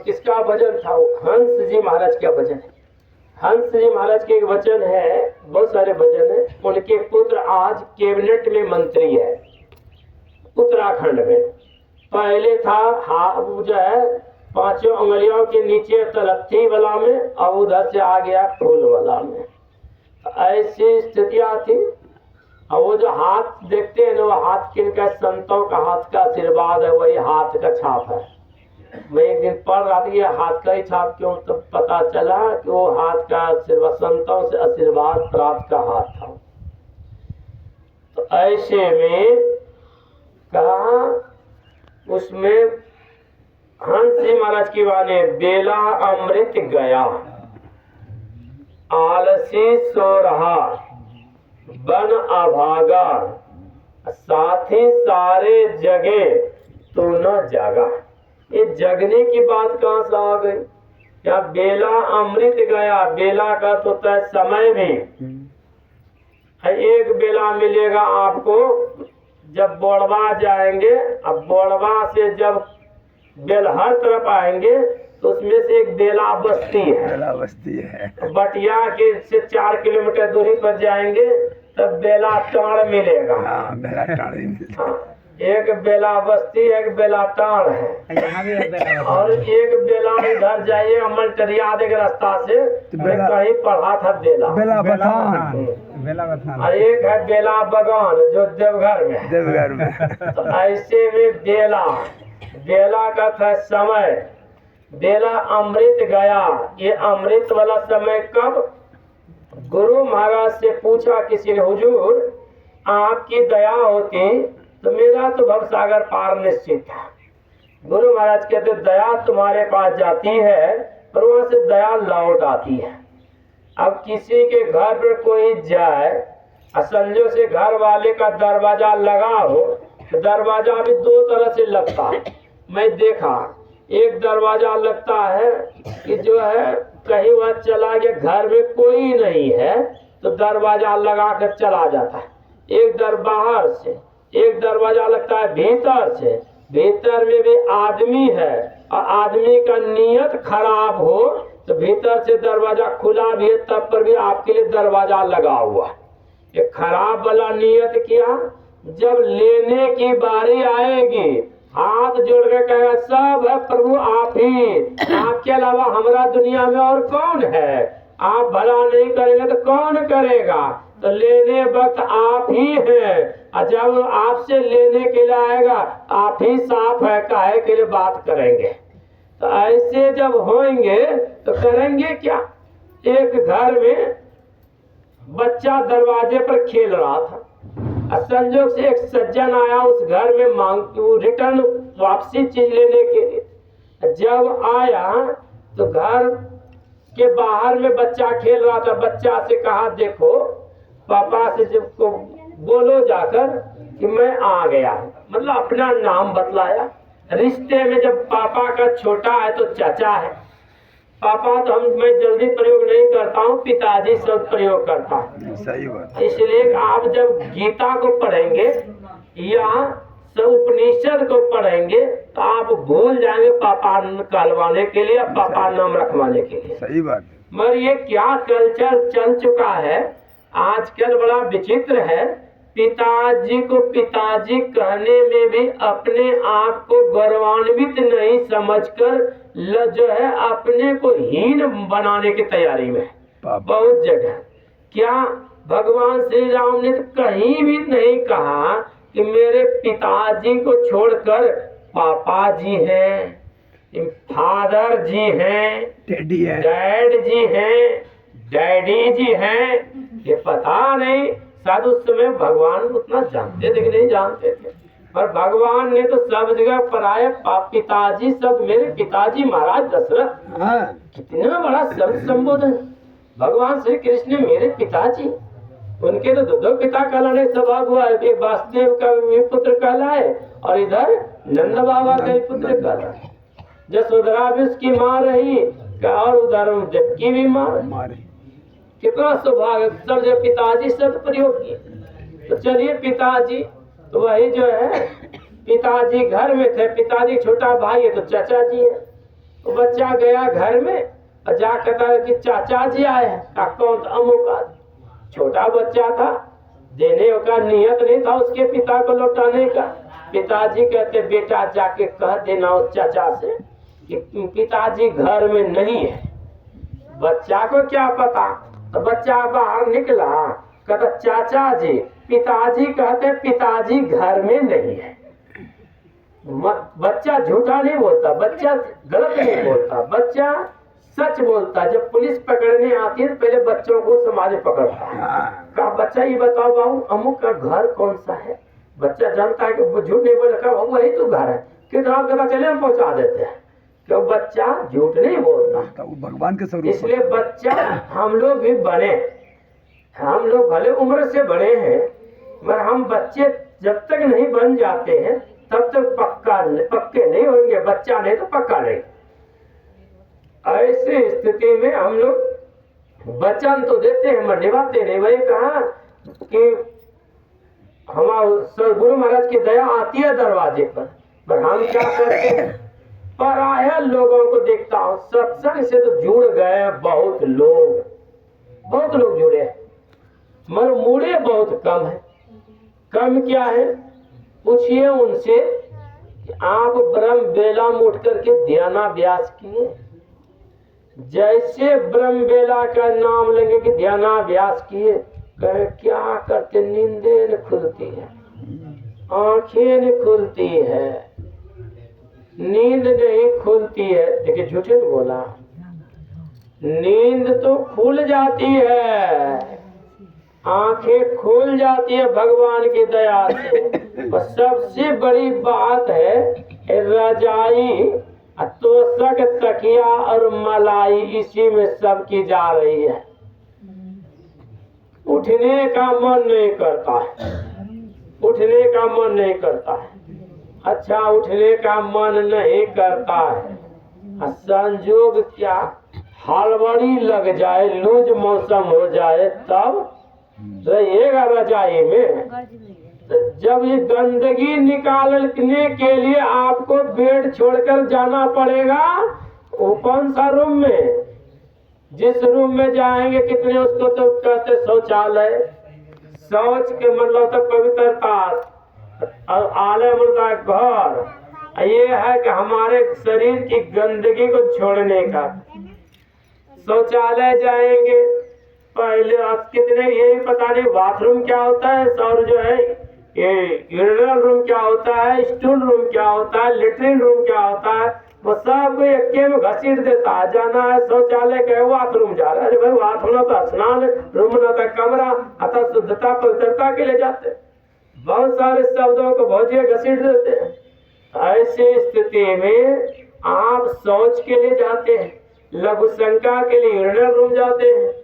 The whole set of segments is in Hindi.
किसका भजन था? हंस जी महाराज का भजन है। हंस जी महाराज के एक वचन है, बहुत सारे भजन है। उनके पुत्र आज कैबिनेट में मंत्री है उत्तराखंड में। पहले था वो जो है 5 उंगलियों के नीचे तलत्थी वाला में, और उधर से आ गया फूल वाला में। ऐसी स्थितियां थी। और वो जो हाथ देखते हैं ना, वो हाथ किनका? संतों का हाथ का आशीर्वाद है, वही हाथ का छाप है। मैं एक दिन पढ़ रहा था ये हाथ का ही छाप क्यों, तो पता चला कि वो हाथ का आशीर्वाद, संतों से आशीर्वाद प्राप्त का हाथ था। तो ऐसे में कहा उसमें हंस जी महाराज की वाणी, बेला अमृत गया आलसी सो रहा बन अभागा, साथी सारे जगे तू न जागा। ये जगने की बात कहां से आ गई? क्या बेला अमृत गया? बेला का तो तय समय भी एक बेला मिलेगा आपको जब बोड़वा जाएंगे। अब बोड़वा से जब बेलहर तरफ आएंगे तो उसमें से एक बेला बस्ती है। बेला बस्ती है। बटिया के से 4 किलोमीटर दूरी पर जाएंगे तब बेला टाड़ मिलेगा। हाँ, बेला टाड़ ही मिलता है। एक बेला बस्ती, एक बेला टाड़ है। और एक बेला इधर जाइए अमलटरिया एक रास्ता से, कहीं पढ़ा था बेला और एक है बेला बगान जो देवघर में। तो ऐसे में बेला का था समय, बेला अमृत गया। ये अमृत वाला समय कब? गुरु महाराज से पूछा किसी ने, हुजूर आपकी दया होती तो मेरा तो भवसागर पार निश्चित है। गुरु महाराज कहते दया तुम्हारे पास जाती है पर वहां से दया लौट आती है। अब किसी के घर पर कोई जाए, संजो से घर वाले का दरवाजा लगा हो, तो दरवाजा भी 2 तरह से लगता है। मैं देखा एक दरवाजा लगता है कि जो है कहीं वह चला गया, घर में कोई नहीं है तो दरवाजा लगा कर चला जाता है। एक दर बाहर से, एक दरवाजा लगता है भीतर से, भीतर में भी आदमी है और आदमी का नियत खराब हो तो भीतर से दरवाजा खुला भी है तब पर भी आपके लिए दरवाजा लगा हुआ। ये खराब वाला नियत किया, जब लेने की बारी आएगी हाथ जोड़ के कहेगा सब है प्रभु आप ही, आपके अलावा हमारा दुनिया में और कौन है? आप भला नहीं करेंगे तो कौन करेगा? तो लेने वक्त आप ही हैं, और जब आपसे लेने के लिए आएगा आप ही साफ है, काहे के लिए बात करेंगे? तो ऐसे जब होंगे तो करेंगे क्या? एक घर में बच्चा दरवाजे पर खेल रहा था, संजोग से एक सज्जन आया उस घर में मांग रिटर्न वापसी चीज लेने के लिए। जब आया तो घर के बाहर में बच्चा खेल रहा था। बच्चा से कहा देखो पापा से जब को बोलो जाकर कि मैं आ गया, मतलब अपना नाम बतलाया। रिश्ते में जब पापा का छोटा है तो चाचा है, पापा तो मैं जल्दी प्रयोग नहीं करता हूँ, पिताजी सब प्रयोग करता हूँ। सही बात। इसलिए आप जब गीता को पढ़ेंगे या उपनिषद को पढ़ेंगे तो आप भूल जाएंगे पापा कहलवाने के लिए, पापा नाम रखवाने के लिए। सही बात। मगर ये क्या कल्चर चल चुका है आजकल, बड़ा विचित्र है। पिताजी को पिताजी कहने में भी अपने आप को गौरवान्वित नहीं समझकर जो है अपने को हीन बनाने की तैयारी में बहुत जगह। क्या भगवान श्री राम ने तो कहीं भी नहीं कहा कि मेरे पिताजी को छोड़कर पापा जी हैं, फादर जी हैं, डैड जी हैं, डैडी जी हैं। ये पता नहीं, शायद उस समय भगवान उतना जानते थे कि नहीं जानते थे, पर भगवान ने तो सब जगह पराये पिताजी, सब मेरे पिताजी महाराज दशरथ, कितना बड़ा शब्द संबोधन। भगवान श्री कृष्ण मेरे पिताजी, उनके तो 2 पिता कहलाने स्वभाव हुआ है। एक वासुदेव का भी पुत्र कहलाए और इधर नंद बाबा का भी पुत्र कहलाए। जसोदरा भी उसकी माँ रही और उधर देवकी भी माँ रही। कितना सौभाग्य, सब जब पिताजी शब्द प्रयोग किए। तो चलिए पिताजी तो वही जो है पिताजी घर में थे, पिताजी छोटा भाई है तो चाचा जी है। बच्चा गया घर में और जा कहता है कि चाचा जी आए हैं। कौन? अमुक आदमी। छोटा बच्चा था, देने का नियत नहीं था उसके पिता को लौटाने का। पिताजी कहते बेटा जाके कह देना उस चाचा से कि पिताजी घर में नहीं है। बच्चा को क्या पता, तो बच्चा बाहर निकला, कहता चाचा जी, पिताजी कहते पिताजी घर में नहीं है। बच्चा झूठा नहीं बोलता, बच्चा गलत नहीं बोलता, बच्चा सच बोलता। जब पुलिस पकड़ने आती है पहले बच्चों को समाज पकड़ता है। कहा बच्चा ये बताओ बाबू अमुक का घर कौन सा है? बच्चा जानता है कि झूठ नहीं बोले। कहा वही तो घर है। कितना पता चले हम पहुंचा देते हैं, क्यों? बच्चा झूठ नहीं बोलता, तो भगवान के स्वरूप। इसलिए बच्चा हम लोग भी बने, हम लोग भले उम्र से बड़े हैं मगर हम बच्चे जब तक नहीं बन जाते हैं तब तक पक्के नहीं होंगे। बच्चा नहीं तो पक्का नहीं। ऐसी स्थिति में हम लोग वचन तो देते हैं मगर निभाते नहीं। वही कहा कि हमारे गुरु महाराज की दया आती है दरवाजे पर हम क्या करते हैं? पराया लोगों को देखता हूँ, सत्संग से तो जुड़ गए बहुत लोग जुड़े हैं मगर मुड़े बहुत कम है। कम क्या है? पूछिए उनसे कि आप ब्रह्म बेला में उठ करके ध्यानाभ्यास किए? जैसे ब्रह्म बेला का नाम लेंगे कि ध्यानाभ्यास किए, कहे क्या करते? नींदें न खुलती है, आंखें न खुलती है, नींद नहीं खुलती है। देखिए झूठे नहीं बोला, नींद तो खुल जाती है, आंखें खुल जाती है भगवान की दया से। और सबसे बड़ी बात है रजाई, तोशक, तकिया और मलाई, इसी में सबकी जा रही है। उठने का मन नहीं करता है, उठने का मन नहीं करता है। अच्छा उठने का मन नहीं करता है, संजोग क्या हड़बड़ी लग जाए, लूज मौसम हो जाए तब रहिएगा रजाई में। जब ये गंदगी निकालने के लिए आपको बेड छोड़कर जाना पड़ेगा, वो कौन सा रूम में? जिस रूम में जाएंगे कितने उसको तो कहते शौचालय। शौच के मतलब तो पवित्रता, और आलय मतलब घर। ये है कि हमारे शरीर की गंदगी को छोड़ने का। शौचालय जाएंगे पहले आप कितने, यही पता नहीं बाथरूम क्या होता है और जो है ये यूरिनल रूम क्या होता है, स्टूल रूम क्या होता है, लेटरिन रूम क्या होता है, वो सब को एक में घसीट देता है। जाना है शौचालय के बाथरूम जा रहा है। अरे भाई बाथरूम तो स्नान रूम न था कमरा, अतः शुद्धता पवित्रता के लिए जाते। बहुत सारे शब्दों को बहुत घसीट देते हैं। ऐसी स्थिति में आप शौच के लिए जाते हैं, लघु शंका के लिए यूरिनल रूम जाते हैं,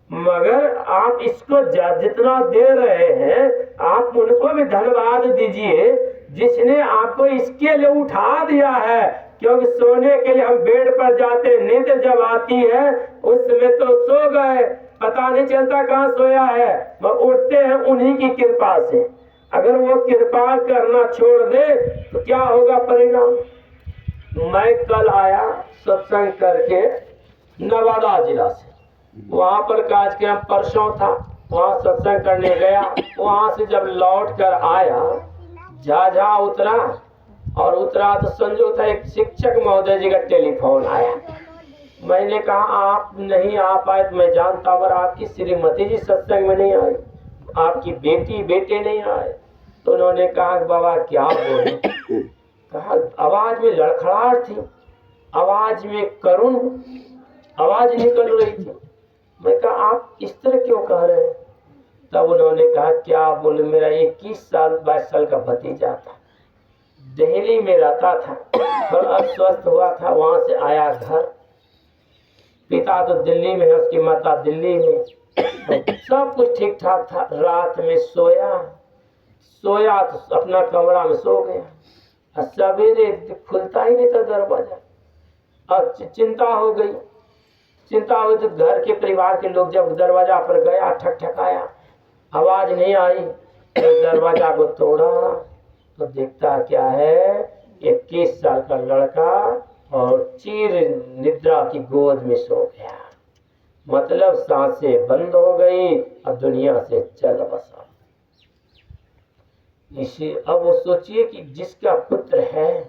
मगर आप इसको जितना दे रहे हैं आप उनको भी धन्यवाद दीजिए जिसने आपको इसके लिए उठा दिया है। क्योंकि सोने के लिए हम बेड पर जाते, नींद जब आती है उसमें तो सो गए, पता नहीं चलता कहाँ सोया है, मगर उठते हैं उन्हीं की कृपा से। अगर वो कृपा करना छोड़ दे तो क्या होगा परिणाम? मैं कल आया सत्संग करके नवादा जिला से, वहां पर कार्यक्रम परसों था, वहां सत्संग करने गया। वहां से जब लौट कर आया झाझा उतरा और उतरा तो संजोग था एक शिक्षक महोदय जी का टेलीफोन आया। मैंने कहा आप नहीं आ पाए तो मैं जानता हूँ, आपकी श्रीमती जी सत्संग में नहीं आई, आपकी बेटी बेटे नहीं आए। तो उन्होंने कहा बाबा क्या बोले? कहा आवाज में लड़खड़ाहट थी, आवाज में करुण आवाज निकल रही थी। मैं कहा आप इस तरह क्यों कह रहे हैं? तब उन्होंने कहा क्या बोले, मेरा 21 साल 22 साल का भतीजा था, दिल्ली में रहता था, थोड़ा अस्वस्थ हुआ था, वहां से आया घर। पिता तो दिल्ली में है, उसकी माता दिल्ली में, सब कुछ ठीक ठाक था। रात में सोया तो अपना कमरा में सो गया। सवेरे खुलता ही नहीं था दरवाजा। अब चिंता हो गई तो घर के परिवार के लोग जब दरवाजा पर गया, ठकठकाया, आवाज नहीं आई, तो दरवाजा को तोड़ा तो देखता क्या है 21 साल का लड़का और चीर निद्रा की गोद में सो गया। मतलब सांसें बंद हो गई और दुनिया से चल बसा। इसी अब वो सोचिए कि जिसका पुत्र है